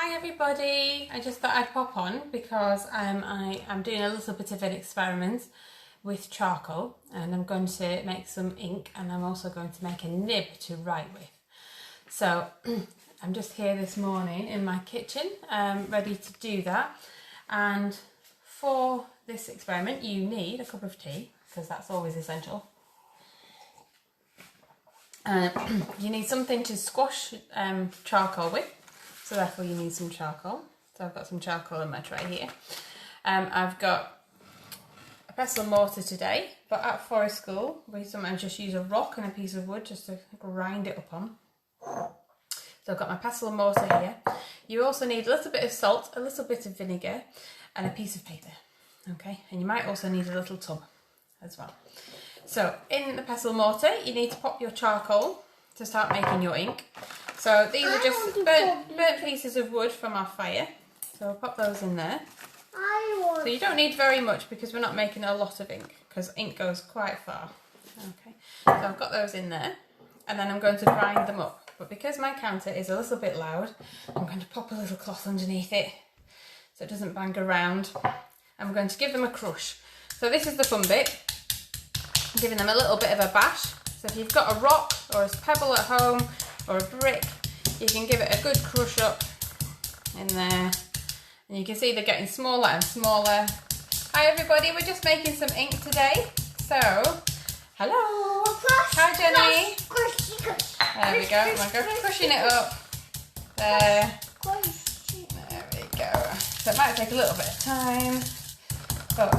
Hi everybody, I just thought I'd pop on because I'm doing a little bit of an experiment with charcoal, and I'm going to make some ink, and I'm also going to make a nib to write with. So I'm just here this morning in my kitchen ready to do that, and for this experiment you need a cup of tea because that's always essential. You need something to squash charcoal with, so therefore you need some charcoal. So I've got some charcoal in my tray here. I've got a pestle mortar today, but at forest school we sometimes just use a rock and a piece of wood just to grind it up on. So I've got my pestle mortar here. You also need a little bit of salt, a little bit of vinegar and a piece of paper. Okay, and you might also need a little tub as well. So in the pestle mortar you need to pop your charcoal to start making your ink. So these are just burnt pieces of wood from our fire. So I'll pop those in there. So you don't need very much because we're not making a lot of ink, because ink goes quite far. Okay, so I've got those in there, and then I'm going to grind them up. But because my counter is a little bit loud, I'm going to pop a little cloth underneath it so it doesn't bang around. I'm going to give them a crush. So this is the fun bit. I'm giving them a little bit of a bash. So if you've got a rock or a pebble at home or a brick, you can give it a good crush up in there. And you can see they're getting smaller and smaller. Hi everybody, we're just making some ink today. So, hello. Hi Jenny. There we go. I'm going to go crushing it up. There. There we go. So it might take a little bit of time, but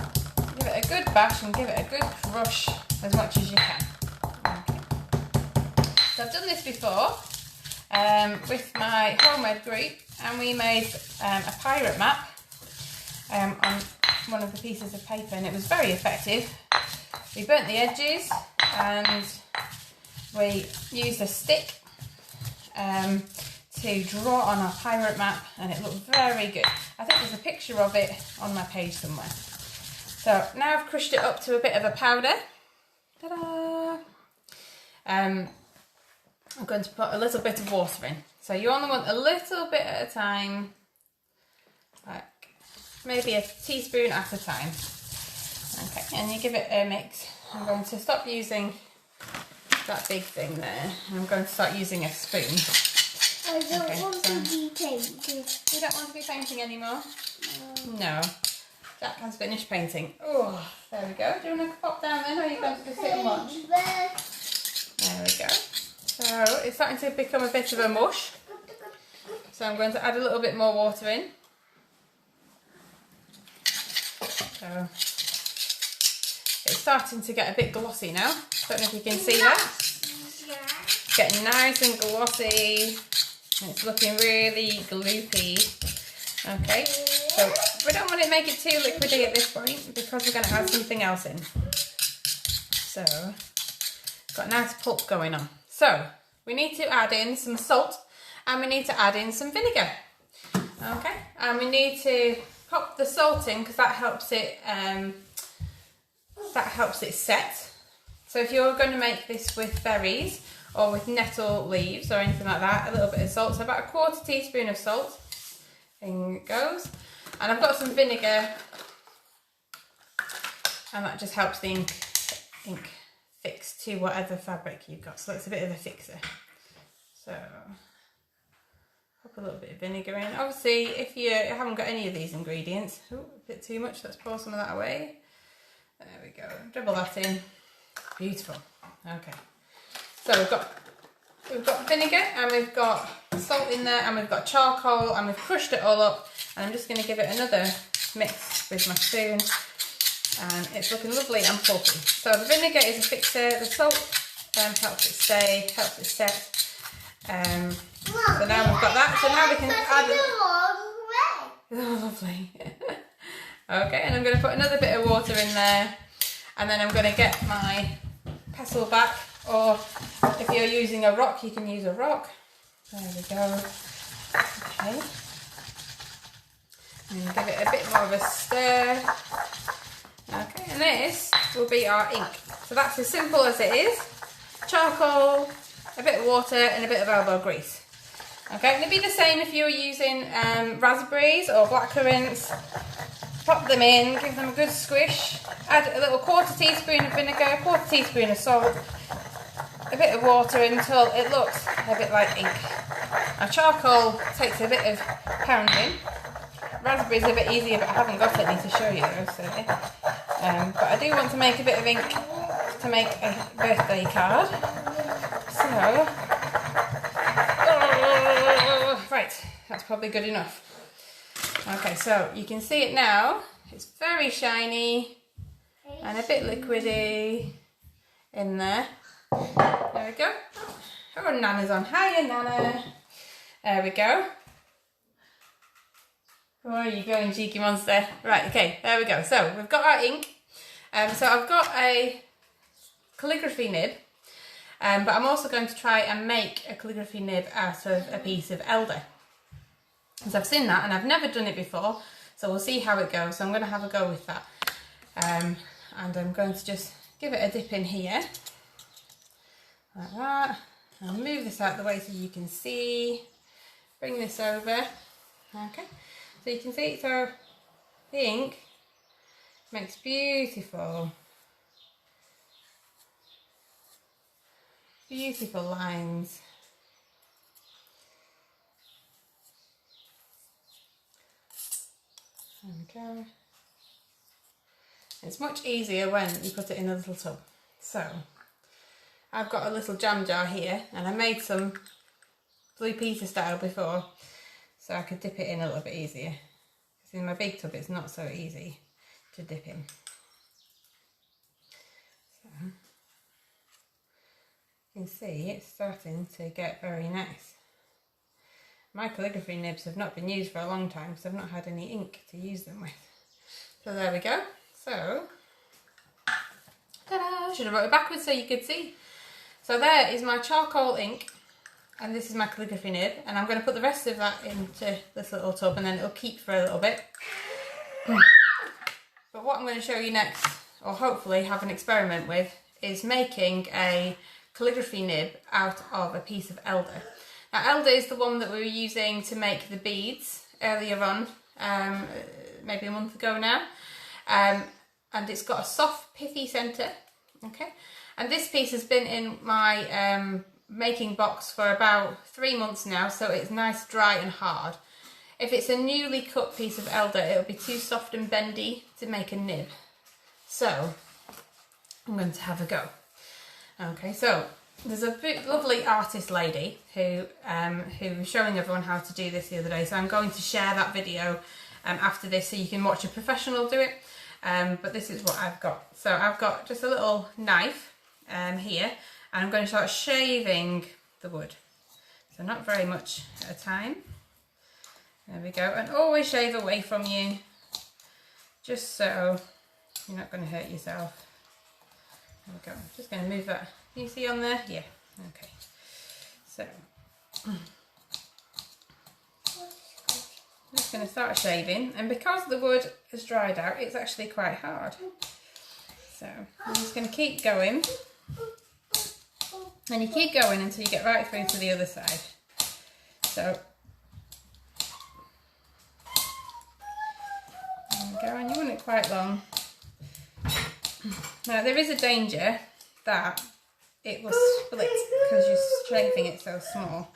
give it a good bash and give it a good crush as much as you can. Okay. So I've done this before with my homemade group, and we made a pirate map on one of the pieces of paper, and it was very effective. We burnt the edges and we used a stick to draw on our pirate map, and it looked very good. I think there's a picture of it on my page somewhere. So now I've crushed it up to a bit of a powder. Ta-da! I'm going to put a little bit of water in. So you only want a little bit at a time, like maybe a teaspoon at a time. Okay, and you give it a mix. I'm going to stop using that big thing there. I'm going to start using a spoon. I don't want to be painting. You don't want to be painting anymore? No. Jack has finished painting. Oh, there we go. Do you want to pop down then, or are you going to just sit and watch? There we go. So it's starting to become a bit of a mush. So I'm going to add a little bit more water in. So it's starting to get a bit glossy now. Don't know if you can see that. It's getting nice and glossy. And it's looking really gloopy. Okay, so we don't want to make it too liquidy at this point because we're going to add something else in. So it's got a nice pulp going on. So we need to add in some salt, and we need to add in some vinegar. Okay, and we need to pop the salt in because that helps it set. So if you're going to make this with berries or with nettle leaves or anything like that, a little bit of salt, so about a 1/4 teaspoon of salt. In it goes. And I've got some vinegar, and that just helps the ink fix to whatever fabric you've got. So that's a bit of a fixer. So pop a little bit of vinegar in. Obviously, if you haven't got any of these ingredients, a bit too much, let's pour some of that away. There we go. Dribble that in. Beautiful. Okay. So we've got vinegar, and we've got salt in there, and we've got charcoal, and we've crushed it all up, and I'm just going to give it another mix with my spoon, and it's looking lovely and pulpy. So the vinegar is a fixer, the salt helps it stay, helps it set. So now we've got that, so now we can add it. Oh, lovely. Okay, and I'm going to put another bit of water in there, and then I'm going to get my pestle back, or if you're using a rock, you can use a rock. There we go. Okay. And give it a bit more of a stir. Okay, and this will be our ink. So that's as simple as it is. Charcoal, a bit of water, and a bit of elbow grease. Okay, it'll be the same if you're using raspberries or blackcurrants. Pop them in, give them a good squish. Add a little 1/4 teaspoon of vinegar, 1/4 teaspoon of salt, a bit of water until it looks a bit like ink. Now charcoal takes a bit of pounding. Raspberries are a bit easier, but I haven't got any to show you though, so yeah. But I do want to make a bit of ink to make a birthday card. So, right, that's probably good enough. Okay, so you can see it now. It's very shiny and a bit liquidy in there. There we go. Oh, Nana's on. Hiya, Nana. There we go. Where are you going, cheeky monster? Right, okay, there we go. So we've got our ink. So I've got a calligraphy nib, but I'm also going to try and make a calligraphy nib out of a piece of elder. So I've seen that and I've never done it before, so we'll see how it goes. So I'm going to have a go with that. And I'm going to just give it a dip in here, like that. I'll move this out of the way so you can see. Bring this over. Okay, so you can see, so the ink makes beautiful lines. There we go. It's much easier when you put it in a little tub. So I've got a little jam jar here and I made some Blue Peter style before, so I could dip it in a little bit easier. Because in my big tub it's not so easy to dip in. So you can see it's starting to get very nice. My calligraphy nibs have not been used for a long time because I've not had any ink to use them with. So there we go. So, ta-da! Should have wrote it backwards so you could see. So there is my charcoal ink and this is my calligraphy nib, and I'm going to put the rest of that into this little tub and then it'll keep for a little bit. But what I'm going to show you next, or hopefully have an experiment with, is making a calligraphy nib out of a piece of elder. Now elder is the one that we were using to make the beads earlier on, maybe a month ago now, and it's got a soft pithy centre, okay, and this piece has been in my making box for about 3 months now, so it's nice, dry and hard. If it's a newly cut piece of elder, it'll be too soft and bendy to make a nib, so I'm going to have a go. Okay, so there's a lovely artist lady who was showing everyone how to do this the other day, so I'm going to share that video after this so you can watch a professional do it, but this is what I've got. So I've got just a little knife here, and I'm going to start shaving the wood, so not very much at a time. There we go, and always shave away from you, just so you're not going to hurt yourself. There we go. I'm just going to move that. Can you see on there? Yeah. Okay. So I'm just going to start shaving, and because the wood has dried out, it's actually quite hard. So I'm just going to keep going, and you keep going until you get right through to the other side. So there we go, and you want it quite long. Now there is a danger that it will split because you're shaving it so small.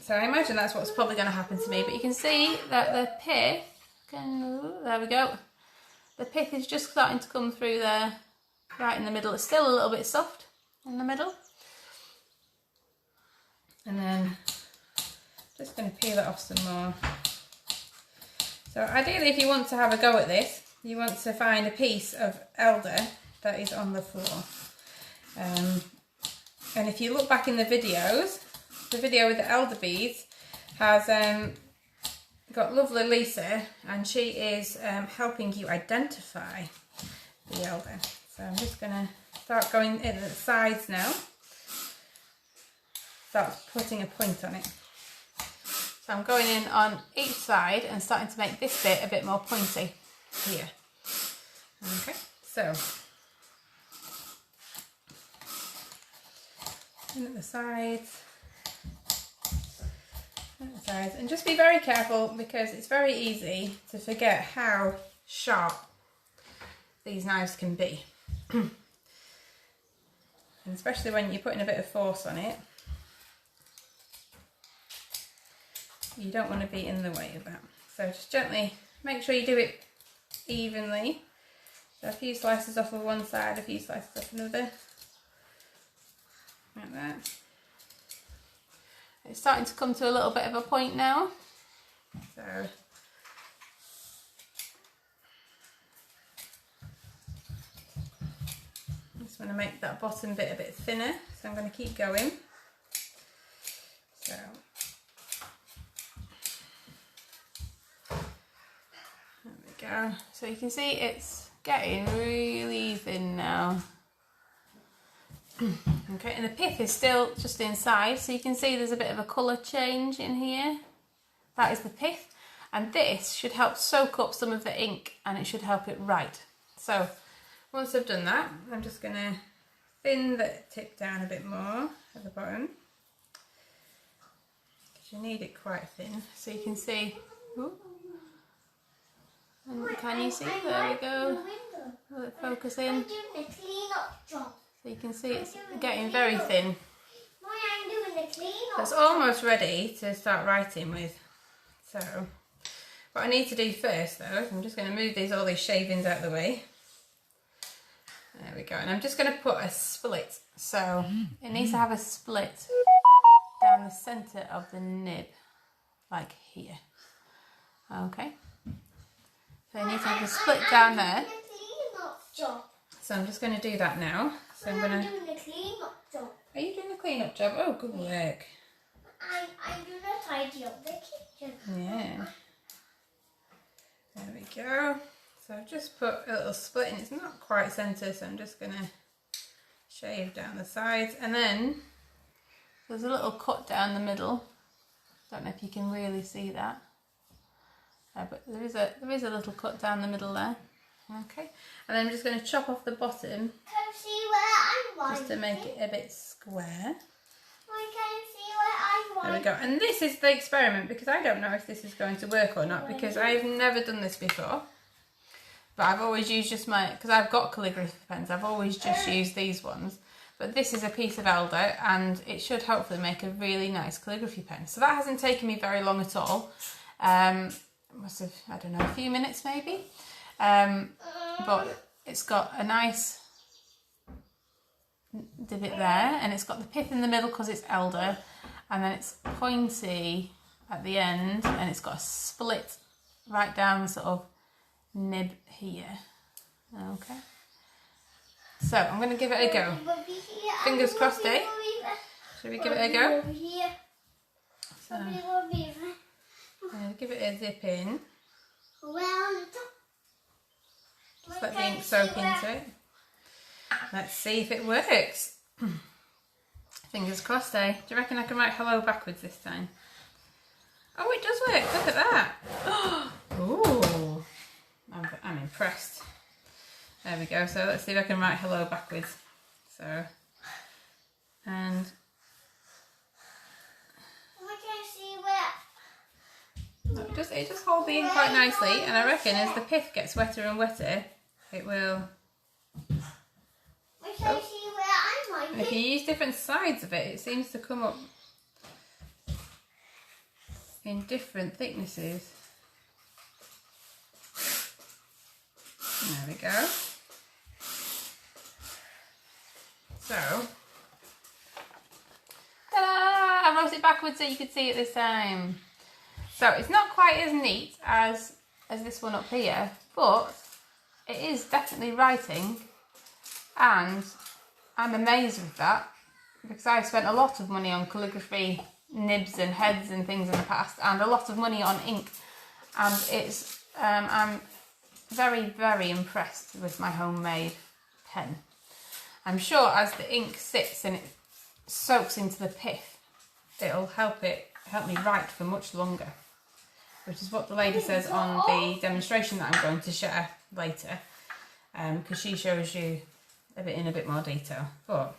So I imagine that's what's probably going to happen to me, but you can see that the pith, there we go, the pith is just starting to come through there, right in the middle. It's still a little bit soft in the middle. And then just going to peel it off some more. So ideally, if you want to have a go at this, you want to find a piece of elder that is on the floor. And if you look back in the videos, the video with the elder beads has got lovely Lisa, and she is helping you identify the elder. So I'm just going to start going in the sides now. Start putting a point on it. So I'm going in on each side and starting to make this bit a bit more pointy here. Okay, so in at the sides, sides. And just be very careful because it's very easy to forget how sharp these knives can be. And especially when you're putting a bit of force on it, you don't want to be in the way of that. So just gently make sure you do it evenly. So a few slices off of one side, a few slices off another. Like that. It's starting to come to a little bit of a point now. So I just want to make that bottom bit a bit thinner, so I'm going to keep going. So there we go. So you can see it's getting really thin now. Okay, and the pith is still just inside, so you can see there's a bit of a colour change in here. That is the pith, and this should help soak up some of the ink and it should help it write. So once I've done that, I'm just going to thin the tip down a bit more at the bottom, because you need it quite thin, so you can see. Ooh. And can you see? There we go. Will it focus in? I'm doing a clean up job. So you can see it's getting very thin. I'm doing a clean up. So it's almost ready to start writing with. So what I need to do first though is I'm just going to move all these shavings out of the way. There we go. And I'm just going to put a split. So it needs to have a split down the centre of the nib, like here. Okay. So you need to have a split down there. I'm doing a clean up job. So I'm just going to do that now. So I'm going to... doing a clean up job. Are you doing a clean up job? Oh, good work. I'm doing a tidy up the kitchen. Yeah. There we go. So I've just put a little split and it's not quite centre, so I'm just going to shave down the sides. And then there's a little cut down the middle. Don't know if you can really see that. But there is a little cut down the middle there. Okay. And then I'm just going to chop off the bottom. Can you see where I'm writing? Just to make it a bit square. Can you see where I'm writing? There we go. And this is the experiment, because I don't know if this is going to work or not, because I've never done this before. But I've always used just because I've got calligraphy pens, I've always just used these ones. But this is a piece of Elder and it should hopefully make a really nice calligraphy pen. So that hasn't taken me very long at all. Must have, I don't know, a few minutes maybe. But it's got a nice divot there, and it's got the pith in the middle because it's Elder, and then it's pointy at the end, and it's got a split right down the sort of nib here. Okay. So I'm going to give it a go. Fingers crossed, eh? Should we give it a go? So I'm going to give it a dip in. Just let the ink soak into it. Let's see if it works. Fingers crossed, eh? Do you reckon I can write hello backwards this time? Oh, it does work. Look at that. Ooh. I'm impressed. There we go. So let's see if I can write hello backwards. So, and... It just holds the ink quite nicely, and I reckon as the pith gets wetter and wetter, it will... Oh. And if you use different sides of it, it seems to come up in different thicknesses. There we go. So, ta-da! I wrote it backwards so you could see it this time. So it's not quite as neat as this one up here, but it is definitely writing, and I'm amazed with that because I've spent a lot of money on calligraphy nibs and heads and things in the past, and a lot of money on ink, and it's I'm very, very impressed with my homemade pen. I'm sure as the ink sits and it soaks into the pith, it'll help me write for much longer, which is what the lady says on the demonstration that I'm going to share later, because she shows you in a bit more detail. But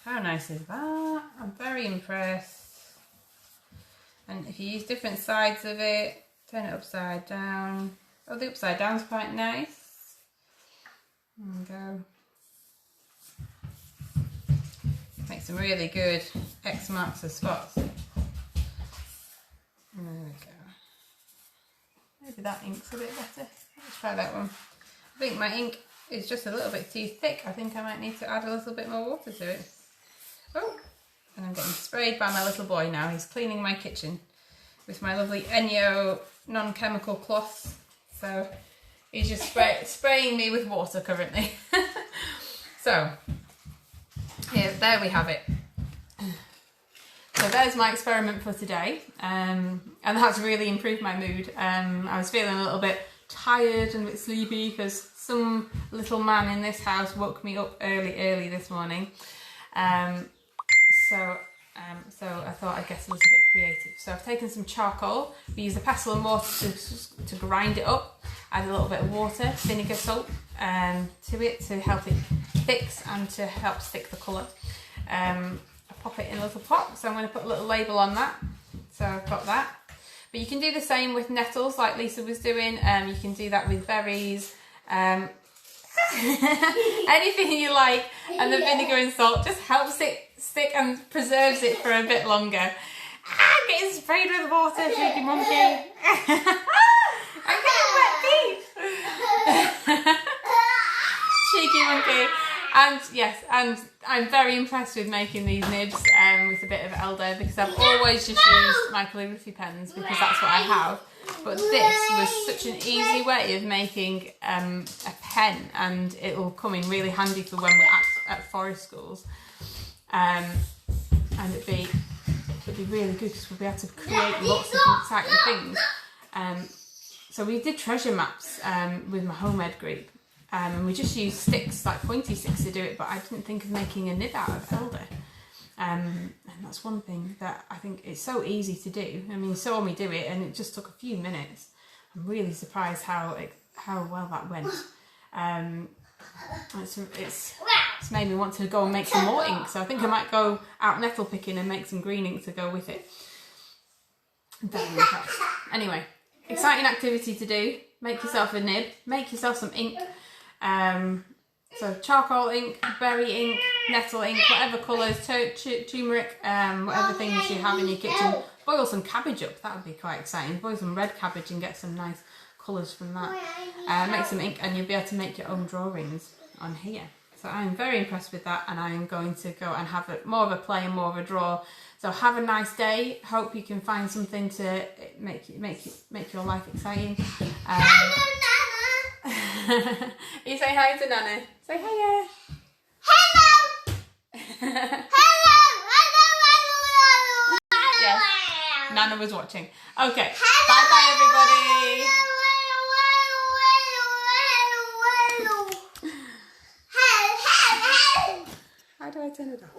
how nice is that? I'm very impressed. And if you use different sides of it, turn it upside down. Oh, the upside down's quite nice. There we go. Make some really good X marks of spots. There we go. Maybe that ink's a bit better. Let's try that one. I think my ink is just a little bit too thick. I think I might need to add a little bit more water to it. Oh, and I'm getting sprayed by my little boy now. He's cleaning my kitchen with my lovely Enyo non-chemical cloth. So he's just spraying me with water currently. So, here, there we have it. So there's my experiment for today, and that's really improved my mood. I was feeling a little bit tired and a bit sleepy because some little man in this house woke me up early this morning. So I thought I'd get a little bit creative. So I've taken some charcoal. We use a pestle and mortar to grind it up. Add a little bit of water, vinegar, salt to it to help it fix and to help stick the colour. I pop it in a little pot, so I'm going to put a little label on that. So I've got that. But you can do the same with nettles like Lisa was doing. You can do that with berries. Anything you like, and the vinegar and salt just helps it stick and preserves it for a bit longer. Getting sprayed with water, cheeky monkey. I'm getting wet feet. Cheeky monkey. And yes, and I'm very impressed with making these nibs with a bit of Elder, because I've always just used my calligraphy pens because that's what I have. But this was such an easy way of making a pen, and it will come in really handy for when we're at forest schools. And it'd be really good because we'll be able to create lots of exciting things. So we did treasure maps with my home ed group. And we just used sticks, like pointy sticks, to do it, but I didn't think of making a nib out of Elder. And that's one thing that I think it's so easy to do. I mean, you saw me do it, and it just took a few minutes. I'm really surprised how well that went. It's made me want to go and make some more ink, so I think I might go out nettle picking and make some green ink to go with it. I'm very impressed. Anyway, exciting activity to do. Make yourself a nib, make yourself some ink. So charcoal ink, berry ink, nettle ink, whatever colours, turmeric, whatever things you have in your kitchen. Boil some cabbage up, that would be quite exciting. Boil some red cabbage and get some nice colours from that. Make some ink and you'll be able to make your own drawings on here. So I'm very impressed with that, and I am going to go and have more of a play and more of a draw. So have a nice day. Hope you can find something to make your life exciting. You say hi to Nana. Say hiya. Hello. Yes, Nana was watching. Okay, bye everybody. How do I turn it off?